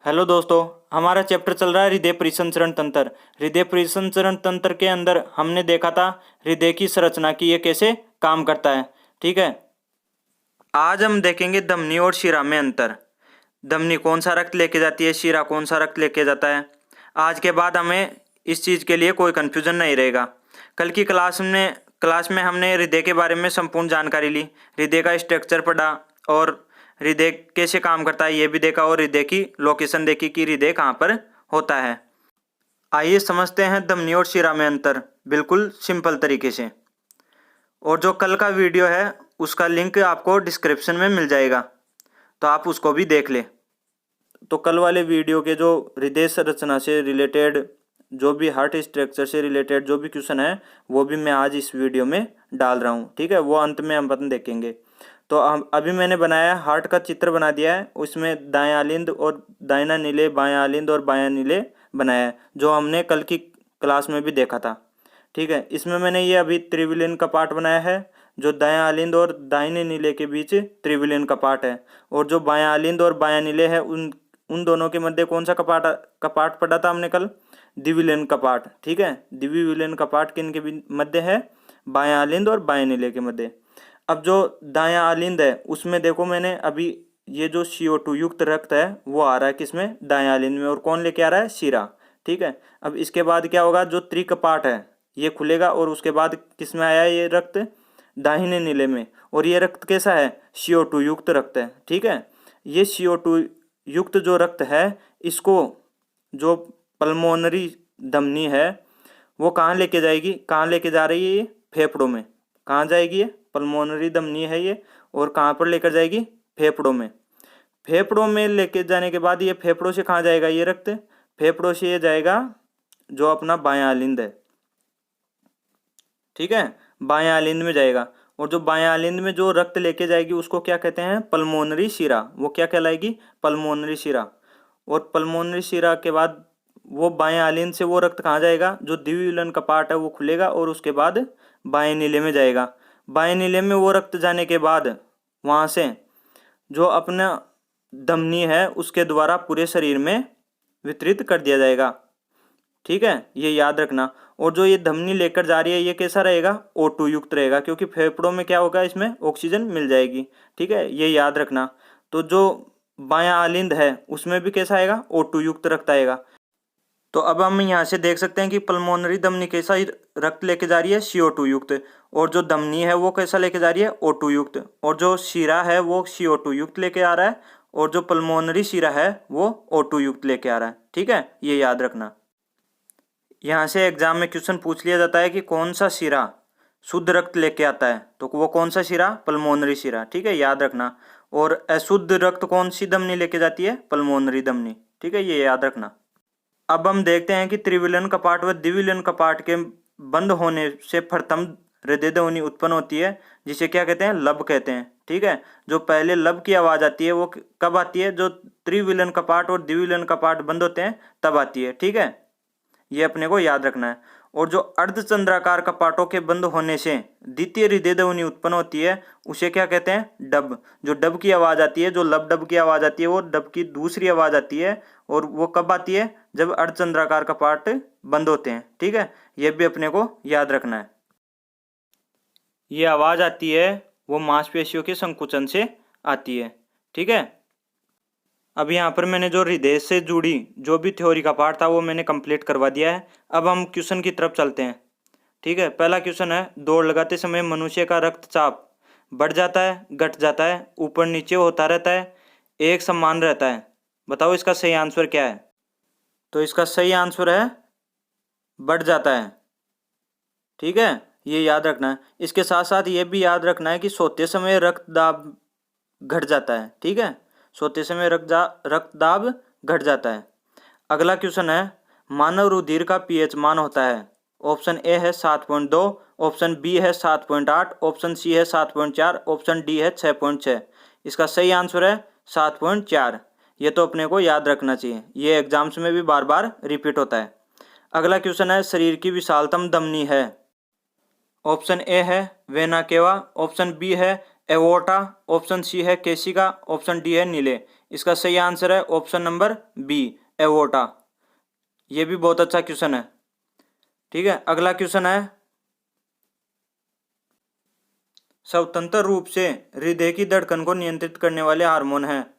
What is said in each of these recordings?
Hello दोस्तों, हमारा chapter चल रहा है हृदय परिसंचरण तंत्र। हृदय परिसंचरण तंत्र के अंदर हमने देखा था हृदय की संरचना की ये कैसे काम करता है। ठीक है, आज हम देखेंगे धमनी और शिरा में अंतर। धमनी कौन सा रक्त लेके जाती है, शिरा कौन सा रक्त लेके जाता है। आज के बाद हमें इस चीज़ के लिए कोई कन्फ्यूजन नहीं रहेगा। कल की क्लास में हमने हृदय के बारे में संपूर्ण जानकारी ली, हृदय का स्ट्रक्चर पढ़ा और हृदय कैसे काम करता है ये भी देखा और हृदय की लोकेशन देखी कि हृदय कहाँ पर होता है। आइए समझते हैं धमनी और शिरा में अंतर बिल्कुल सिंपल तरीके से। और जो कल का वीडियो है उसका लिंक आपको डिस्क्रिप्शन में मिल जाएगा, तो आप उसको भी देख ले। तो कल वाले वीडियो के जो हृदय संरचना से रिलेटेड, जो भी हार्ट स्ट्रक्चर से रिलेटेड जो भी क्वेश्चन है वो भी मैं आज इस वीडियो में डाल रहा हूँ। ठीक है, वो अंत में हम अपन देखेंगे। तो अभी मैंने बनाया हार्ट का चित्र बना दिया है, उसमें दायां आलिंद और दाहिना नीले, बायां आलिंद और बायां नीले बनाया है, जो हमने कल की क्लास में भी देखा था। ठीक है, इसमें मैंने ये अभी त्रिविलियन का पार्ट बनाया है, जो दायां आलिंद और दाहिने नीले के बीच त्रिविलियन का पार्ट है। और जो बायां आलिंद और बायां नीले है उन दोनों के मध्य कौन सा कपाट पढ़ा था हमने कल? द्विविलियन कपाट। ठीक है, द्विविलियन कपाट किन के मध्य है? बायां आलिंद और बाएं नीले के मध्य। अब जो दायां आलिंद है उसमें देखो मैंने अभी ये जो CO2 युक्त रक्त है वो आ रहा है किसमें? दायां आलिंद में। और कौन लेके आ रहा है? शिरा। ठीक है, अब इसके बाद क्या होगा? जो त्रिकपाट है ये खुलेगा और उसके बाद किसमें आया ये रक्त? दाहिने नीले में। और ये रक्त कैसा है? CO2 युक्त रक्त है। ठीक है, ये CO2 युक्त जो रक्त है इसको जो पल्मोनरी धमनी है वो कहाँ लेके जाएगी? कहाँ लेके जा रही है ये? फेफड़ों में। कहाँ जाएगी ये? पल्मोनरी धमनी है ये, और कहाँ पर लेकर जाएगी? फेफड़ों में। फेफड़ों में लेके जाने के बाद ये फेफड़ों से कहाँ जाएगा ये रक्त? फेफड़ों से ये जाएगा जो अपना बायां आलिंद है। ठीक है, बायां आलिंद में जाएगा। और जो बायां आलिंद में जो रक्त लेके जाएगी उसको क्या कहते हैं? पल्मोनरी शिरा। वो क्या कहलाएगी? पल्मोनरी शिरा। और पल्मोनरी शिरा के बाद वो बाएं आलिंद से वो रक्त कहाँ जाएगा? जो द्विविलन का पार्ट है वो खुलेगा और उसके बाद बाएं नीले में जाएगा। बाएं नीले में वो रक्त जाने के बाद वहाँ से जो अपना धमनी है उसके द्वारा पूरे शरीर में वितरित कर दिया जाएगा। ठीक है, ये याद रखना। और जो ये धमनी लेकर जा रही है ये कैसा रहेगा? O2 युक्त रहेगा, क्योंकि फेफड़ों में क्या होगा? इसमें ऑक्सीजन मिल जाएगी। ठीक है, ये याद रखना। तो जो बायां आलिंद है उसमें भी कैसा आएगा? O2 युक्त रक्त आएगा। तो अब हम यहाँ से देख सकते हैं कि पल्मोनरी धमनी कैसा रक्त लेके जा रही है? CO2 युक्त। और जो धमनी है वो कैसा लेके जा रही है? O2 युक्त। और जो शिरा है वो CO2 युक्त लेके आ रहा है, और जो पल्मोनरी शिरा है वो O2 युक्त लेके आ रहा है। ठीक है, ये याद रखना। यहाँ से एग्जाम में क्वेश्चन पूछ लिया जाता है कि कौन सा शिरा शुद्ध रक्त लेके आता है, तो वो कौन सा शिरा? पल्मोनरी शिरा। ठीक है, याद रखना। और अशुद्ध रक्त कौन सी धमनी लेके जाती है? पल्मोनरी धमनी। ठीक है, ये याद रखना। अब हम देखते हैं कि त्रिविलियन कपाट व द्विविलियन कपाट के बंद होने से प्रथम हृदय ध्वनि उत्पन्न होती है, जिसे क्या कहते हैं? लब कहते हैं। ठीक है, जो पहले लब की आवाज आती है वो कब आती है? जो त्रिविलियन कपाट और द्विविलियन कपाट बंद होते हैं तब आती है। ठीक है, ये अपने को याद रखना है। और जो अर्धचंद्राकार कपाटों के बंद होने से द्वितीय हृदय ध्वनि उत्पन्न होती है उसे क्या कहते हैं? डब। जो डब की आवाज आती है, जो लब डब की आवाज आती है, वो डब की दूसरी आवाज आती है। और वो कब आती है? जब अर्धचंद्राकार कपाट बंद होते हैं। ठीक है, ये भी अपने को याद रखना है। ये आवाज आती है वो मांसपेशियों के संकुचन से आती है। ठीक है, अब यहाँ पर मैंने जो हृदय से जुड़ी जो भी थ्योरी का पार्ट था वो मैंने कंप्लीट करवा दिया है। अब हम क्वेश्चन की तरफ चलते हैं। ठीक है, पहला क्वेश्चन है, दौड़ लगाते समय मनुष्य का रक्तचाप बढ़ जाता है, घट जाता है, ऊपर नीचे होता रहता है, एक समान रहता है? बताओ इसका सही आंसर क्या है? तो इसका सही आंसर है बढ़ जाता है। ठीक है, ये याद रखना है। इसके साथ साथ ये भी याद रखना है कि सोते समय रक्तदाब घट जाता है। ठीक है, सोते समय रक्तदाब घट जाता है। अगला क्वेश्चन है, मानव रुधिर का पीएच मान होता है। ऑप्शन ए है 7.2, ऑप्शन बी है 7.8, ऑप्शन सी है 7.4, ऑप्शन डी है 6.6। इसका सही आंसर है 7.4। ये तो अपने को याद रखना चाहिए, ये एग्जाम्स में भी बार बार रिपीट होता है। अगला क्वेश्चन है, शरीर की विशालतम धमनी है। ऑप्शन ए है वेना केवा, ऑप्शन बी है एवोर्टा, ऑप्शन सी है केशिका, ऑप्शन डी है नीले। इसका सही आंसर है ऑप्शन नंबर बी, एवोटा। ये भी बहुत अच्छा क्वेश्चन है। ठीक है, अगला क्वेश्चन है, स्वतंत्र रूप से हृदय की धड़कन को नियंत्रित करने वाले हार्मोन हैं।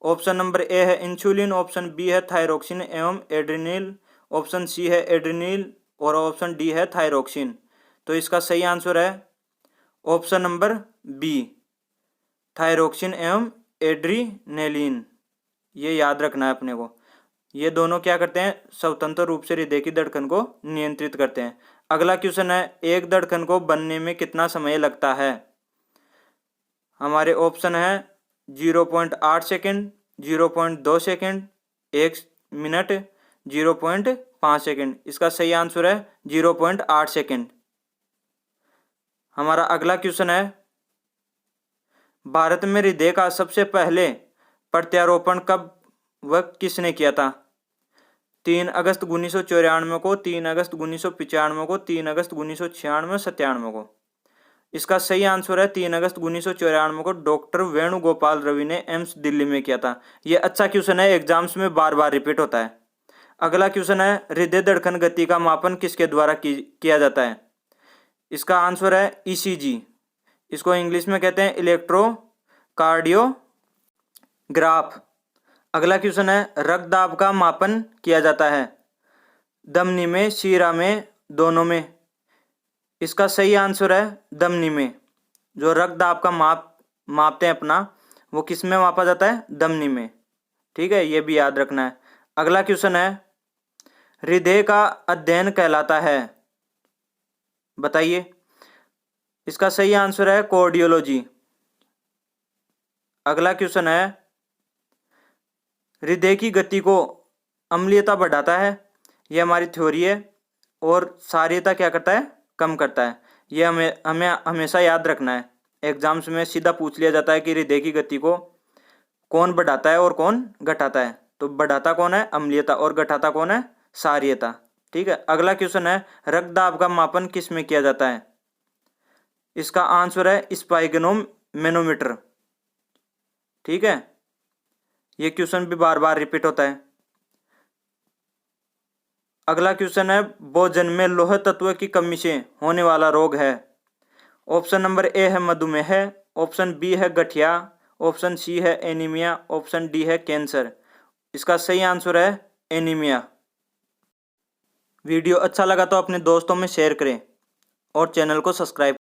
ऑप्शन नंबर ए है इंसुलिन, ऑप्शन बी है थायरोक्सिन एवं एड्रिनल, ऑप्शन सी है एड्रिनल और ऑप्शन डी है थायरोक्सिन। तो इसका सही आंसर है ऑप्शन नंबर बी, थायरोक्सिन एवं एड्रिनेलिन। ये याद रखना है अपने को। ये दोनों क्या करते हैं, स्वतंत्र रूप से हृदय की धड़कन को नियंत्रित करते हैं। अगला क्वेश्चन है, एक धड़कन को बनने में कितना समय लगता है। हमारे ऑप्शन है 0.8 सेकेंड, 0.2 सेकेंड, 1 मिनट, 0.5 सेकेंड। इसका सही आंसर है 0.8 सेकेंड। हमारा अगला क्वेश्चन है, भारत में हृदय का सबसे पहले प्रत्यारोपण कब व किसने किया था। 3 अगस्त 1994 को, 3 अगस्त 1995 को, 3 अगस्त 1996, 97 को। इसका सही आंसर है 3 अगस्त 1994 को डॉक्टर वेणुगोपाल रवि ने एम्स दिल्ली में किया था। यह अच्छा क्वेश्चन है, एग्जाम्स में बार बार रिपीट होता है। अगला क्वेश्चन है, हृदय धड़कन गति का मापन किसके द्वारा किया जाता है। इसका आंसर है ईसीजी। इसको इंग्लिश में कहते हैं इलेक्ट्रोकार्डियोग्राफ। अगला क्वेश्चन है, रक्तदाब का मापन किया जाता है धमनी में, शिरा में, दोनों में। इसका सही आंसर है धमनी में। जो रक्तदाब का मापते हैं अपना, वो किस में मापा जाता है, धमनी में। ठीक है, ये भी याद रखना है। अगला क्वेश्चन है, हृदय का अध्ययन कहलाता है, बताइए। इसका सही आंसर है कार्डियोलॉजी। अगला क्वेश्चन है, हृदय की गति को अम्लीयता बढ़ाता है, यह हमारी थ्योरी है, और क्षारीयता क्या करता है, कम करता है। यह हमें हमेशा याद रखना है। एग्जाम्स में सीधा पूछ लिया जाता है कि हृदय की गति को कौन बढ़ाता है और कौन घटाता है। तो बढ़ाता कौन है, अम्लीयता, और घटाता कौन है, क्षारीयता। ठीक है, अगला क्वेश्चन है, रक्तदाब का मापन किस में किया जाता है। इसका आंसर है स्पाइगनोमैनोमीटर। ठीक है, ये क्वेश्चन भी बार बार रिपीट होता है। अगला क्वेश्चन है, भोजन में लौह तत्व की कमी से होने वाला रोग है। ऑप्शन नंबर ए है मधुमेह, ऑप्शन बी है गठिया, ऑप्शन सी है एनीमिया, ऑप्शन डी है कैंसर। इसका सही आंसर है एनीमिया। वीडियो अच्छा लगा तो अपने दोस्तों में शेयर करें और चैनल को सब्सक्राइब